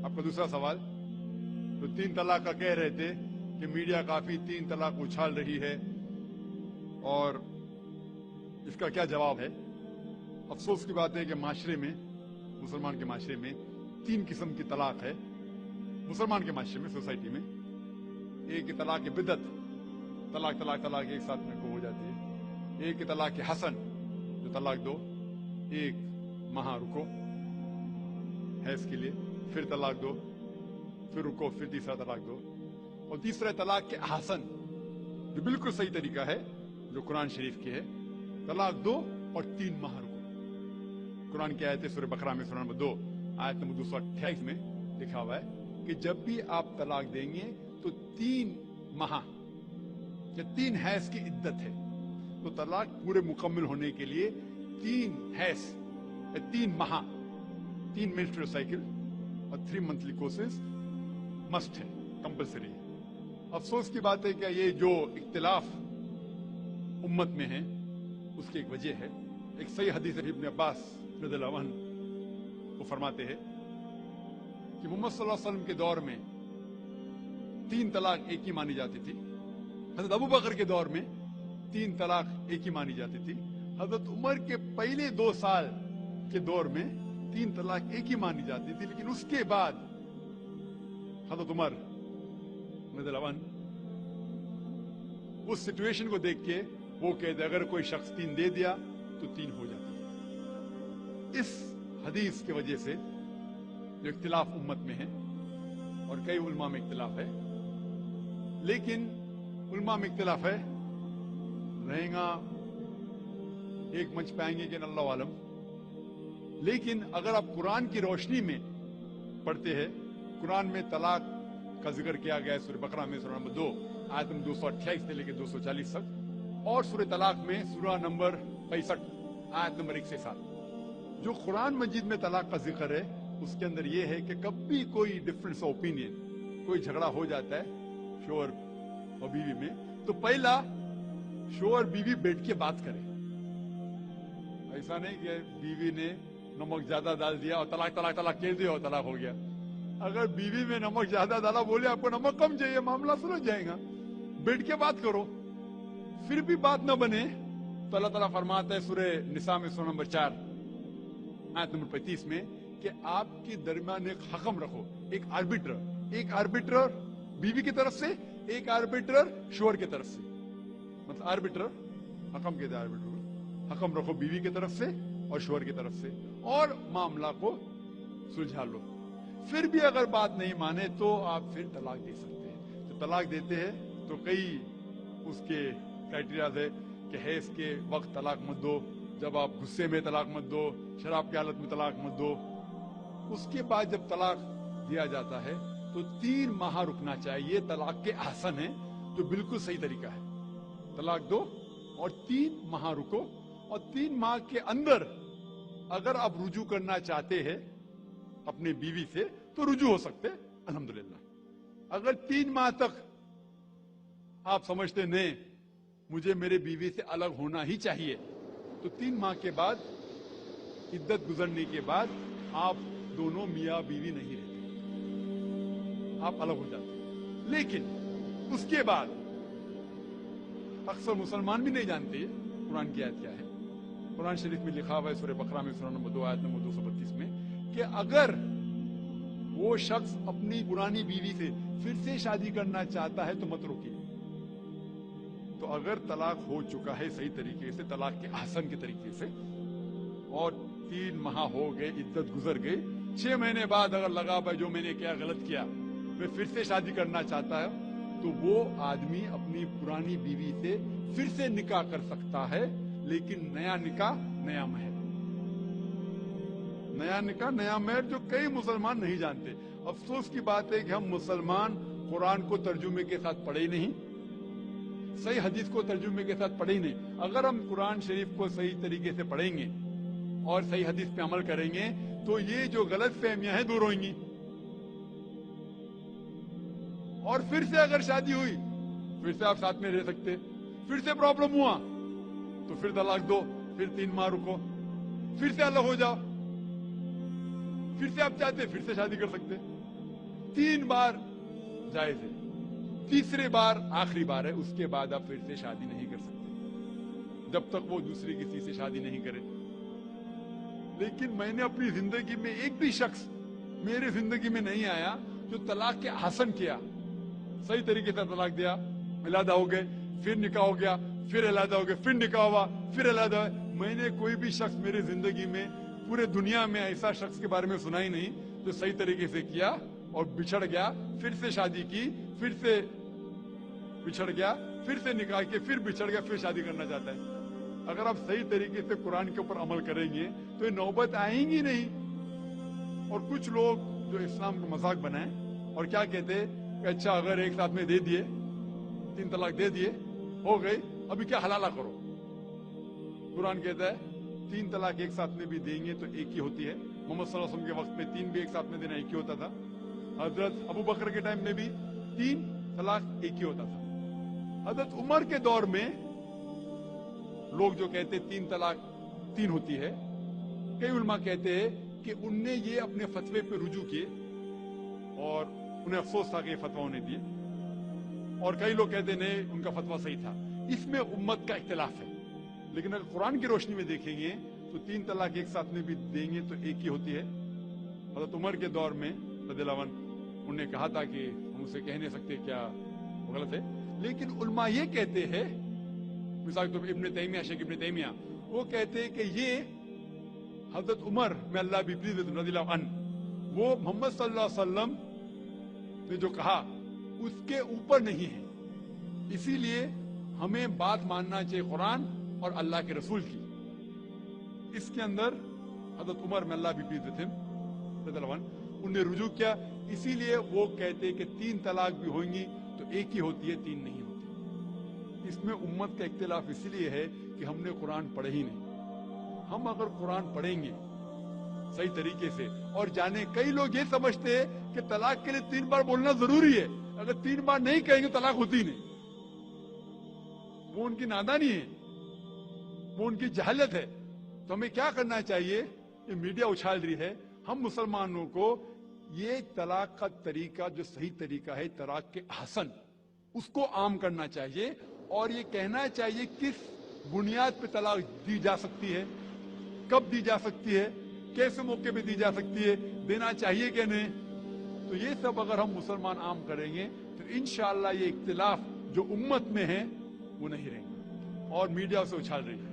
आपका दूसरा सवाल, तो 3 तलाक का कह रहे थे कि मीडिया काफी 3 तलाक उछाल रही है, और इसका क्या जवाब है? अफसोस की बात है कि माशरे में, मुसलमान के माशरे में 3 किस्म की तलाक है। मुसलमान के माशरे में, सोसाइटी में, एक की तलाक बिदत, तलाक तलाक तलाक एक साथ में को हो जाती है। एक की तलाक हसन, जो तलाक दो, 1 माह रुको है इसके लिए, फिर तलाक दो, फिर रुको, फिर तीसरा तलाक दो। और तीसरा तलाक के हसन, जो बिल्कुल सही तरीका है, जो कुरान शरीफ की है, तलाक दो और 3 माह रुको। कुरान की आयत है सूरह बकरा में, सूरह नंबर 2 आयत नंबर 228 में लिखा हुआ है कि जब भी आप तलाक देंगे तो 3 माह या 3 हैज की इद्दत है। तो तलाक पूरे मुकम्मल होने के लिए 3 हैज, 3 माह, 3 मेंस्ट्रुअल साइकिल और 3 मंथली कोर्सेज मस्ट है, कंपल्सरी है। अफसोस की बात है कि ये जो इख्तिलाफ उम्मत में है उसकी एक वजह है। एक सही हदीस है, इब्न अब्बास रज़ियल्लाहु अन्हु वो फरमाते हैं कि मोहम्मद सल्लल्लाहु अलैहि वसल्लम के दौर में 3 तलाक एक ही मानी जाती थी। हजरत अबू बकर के दौर में 3 तलाक एक ही मानी जाती थी। हजरत उमर के पहले 2 साल के दौर में 3 तलाक एक ही मानी जाती थी, लेकिन उसके बाद हजरत उमर रज़ियल्लाहु अन्हु उस सिचुएशन को देख के वो कहते अगर कोई शख्स 3 दे दिया तो 3 हो जाती है। इस हदीस की वजह से जो इख्तिलाफ उम्मत में है, और कई उलमा में इख्तिलाफ है, लेकिन उलमा में इख्तिलाफ है, रहेगा एक मंच पाएंगे कि अल्लाह आलम। लेकिन अगर आप कुरान की रोशनी में पढ़ते हैं, कुरान में तलाक का जिक्र किया गया है सूरह बकरा में, सूरह नंबर 2 आयत नंबर 228 से लेकर 240 तक, और सूरह तलाक में सूरह नंबर 65 आयत नंबर 1 से 7। जो कुरान मजीद में तलाक का जिक्र है उसके अंदर यह है कि कभी कोई डिफरेंस ऑफ ओपिनियन, कोई झगड़ा हो जाता है शोहर और बीवी में, तो पहला शोहर बीवी बैठ के बात करे। ऐसा नहीं कि बीवी ने नमक ज्यादा डाल दिया और तलाक तलाक तलाक कह दिया और तलाक हो गया। अगर बीवी में नमक ज्यादा डाला, बोले आपको नमक कम चाहिए, मामला सुलझ जाएगा, बैठ के बात करो। फिर भी बात न बने तो अल्लाह ताला फरमाता है सूरह निसा में सूरह नंबर 4 आयत नंबर 35 में कि आपके दरमियान एक हकम रखो, एक आर्बिटर बीवी की तरफ से, एक आर्बिटर शोहर की तरफ से। मतलब आर्बिटर हकम कहते हैं, आर्बिटर हकम रखो बीवी की तरफ से और शोहर की तरफ से, और मामला को सुलझा लो। फिर भी अगर बात नहीं माने तो आप फिर तलाक दे सकते हैं। तो तलाक देते हैं तो कई उसके क्राइटेरिया है कि हैज के वक्त तलाक मत दो, जब आप गुस्से में तलाक मत दो, शराब की हालत में तलाक मत दो। उसके बाद जब तलाक दिया जाता है तो 3 माह रुकना चाहिए। तलाक के आसन है, जो बिल्कुल सही तरीका है। तलाक दो और 3 माह रुको, और 3 माह के अंदर अगर आप रुजू करना चाहते हैं अपनी बीवी से तो रुजू हो सकते, अल्हम्दुलिल्लाह। अगर 3 माह तक आप समझते नहीं मुझे मेरे बीवी से अलग होना ही चाहिए, तो 3 माह के बाद, इद्दत गुजरने के बाद, आप दोनों मियाँ बीवी नहीं रहते, आप अलग हो जाते। लेकिन उसके बाद अक्सर मुसलमान भी नहीं जानते कुरान की आयत क्या है। कुरान शरीफ में लिखा हुआ है सूरह बकरा में सूरह नंबर 2 आयत नंबर 232 में कि अगर वो शख्स अपनी पुरानी बीवी से फिर से शादी करना चाहता है तो मत रोकिए। तो अगर तलाक हो चुका है सही तरीके से, तलाक के आसन के तरीके से, और 3 माह हो गए, इद्दत गुजर गई, 6 महीने बाद अगर लगा भाई जो मैंने क्या गलत किया, मैं फिर से शादी करना चाहता है, तो वो आदमी अपनी पुरानी बीवी से फिर से निकाह कर सकता है, लेकिन नया निकाह नया महर, नया निकाह नया महर, जो कई मुसलमान नहीं जानते। अफसोस की बात है कि हम मुसलमान कुरान को तर्जुमे के साथ पढ़े ही नहीं, सही हदीस को तर्जुमे के साथ पढ़े ही नहीं। अगर हम कुरान शरीफ को सही तरीके से पढ़ेंगे और सही हदीस पे अमल करेंगे तो ये जो गलत फहमियां हैं दूर होंगी। और फिर से अगर शादी हुई, फिर से आप साथ में रह सकते, फिर से प्रॉब्लम हुआ तो फिर तलाक दो, फिर 3 माह रुको, फिर से अलग हो जाओ, फिर से आप चाहते फिर से शादी कर सकते। 3 बार जायज है, तीसरे बार आखिरी बार है, उसके बाद आप फिर से शादी नहीं कर सकते जब तक वो दूसरी किसी से शादी नहीं करे। लेकिन मैंने अपनी जिंदगी में एक भी शख्स मेरे जिंदगी में नहीं आया जो तलाक के हसन किया, सही तरीके से तलाक दिया, इलादा हो गए, फिर निकाह हो गया, फिर इलादा हो गया, फिर निकाह हुआ, फिर इलादा। मैंने कोई भी शख्स मेरे जिंदगी में पूरे दुनिया में ऐसा शख्स के बारे में सुना ही नहीं जो सही तरीके से किया और बिछड़ गया, फिर से शादी की, फिर से बिछड़ गया, फिर से निकाह के, फिर बिछड़ गया, फिर शादी करना चाहता है। अगर आप सही तरीके से कुरान के ऊपर अमल करेंगे तो ये नौबत आएंगी नहीं। और कुछ लोग जो इस्लाम को मजाक बनाए और क्या कहते हैं कि अच्छा अगर एक साथ में दे दिए, 3 तलाक दे दिए, हो गई, अभी क्या हलाला करो। कुरान कहता है 3 तलाक एक साथ में भी देंगे तो एक ही होती है। मोहम्मद सल्लल्लाहु अलैहि वसल्लम के वक्त में 3 भी एक साथ में देना एक ही होता था। हजरत अबू बकर के टाइम में भी 3 तलाक एक ही होता था। हजरत उमर के दौर में लोग जो कहते 3 तलाक 3 होती है, कई उलमा कहते हैं कि उनने ये अपने फतवे पे रुजू किए और उन्हें अफसोस था कि ये फतवा उन्हें दिए, और कई लोग कहते नहीं उनका फतवा सही था। इसमें उम्मत का इख्तिलाफ है। लेकिन अगर कुरान की रोशनी में देखेंगे तो 3 तलाक एक साथ में भी देंगे तो एक ही होती है। हज़रत उमर के दौर में रज़ियल्लाहु अन्हु उन्होंने कहा था कि हम उसे कह नहीं सकते क्या वो गलत है, लेकिन उलमा ये कहते हैं, मिसाल तो इब्न तैमिया, शेख इब्न तैमिया, वो कहते हैं कि ये हज़रत उमर में अल्लाह भी प्लीज रज़ियल्लाहु अन्हु, वो मोहम्मद सल्लल्लाहु अलैहि वसल्लम ने जो कहा उसके ऊपर नहीं है, इसीलिए हमें बात मानना चाहिए कुरान और अल्लाह के रसूल की। इसके अंदर हज़रत उमर में अल्लाह भी प्लीज थे उन्हें रुजू किया, इसीलिए वो कहते कि 3 तलाक भी होंगी तो एक ही होती है, 3 नहीं होती। इसमें उम्मत का इख्तिलाफ इसलिए है कि हमने कुरान पढ़े ही नहीं। हम अगर कुरान पढ़ेंगे सही तरीके से और जाने, कई लोग ये समझते हैं कि तलाक के लिए 3 बार बोलना जरूरी है, अगर 3 बार नहीं कहेंगे तलाक होती नहीं। वो उनकी नादानी है, वो उनकी जहालत है। तो हमें क्या करना चाहिए, ये मीडिया उछाल रही है, हम मुसलमानों को ये तलाक का तरीका जो सही तरीका है तलाक के हसन, उसको आम करना चाहिए और ये कहना चाहिए किस बुनियाद पे तलाक दी जा सकती है, कब दी जा सकती है, कैसे मौके पे दी जा सकती है, देना चाहिए कि नहीं। तो ये सब अगर हम मुसलमान आम करेंगे तो इंशाअल्लाह ये इख्तिलाफ जो उम्मत में है वो नहीं रहेंगे। और मीडिया उसे उछाल रही है।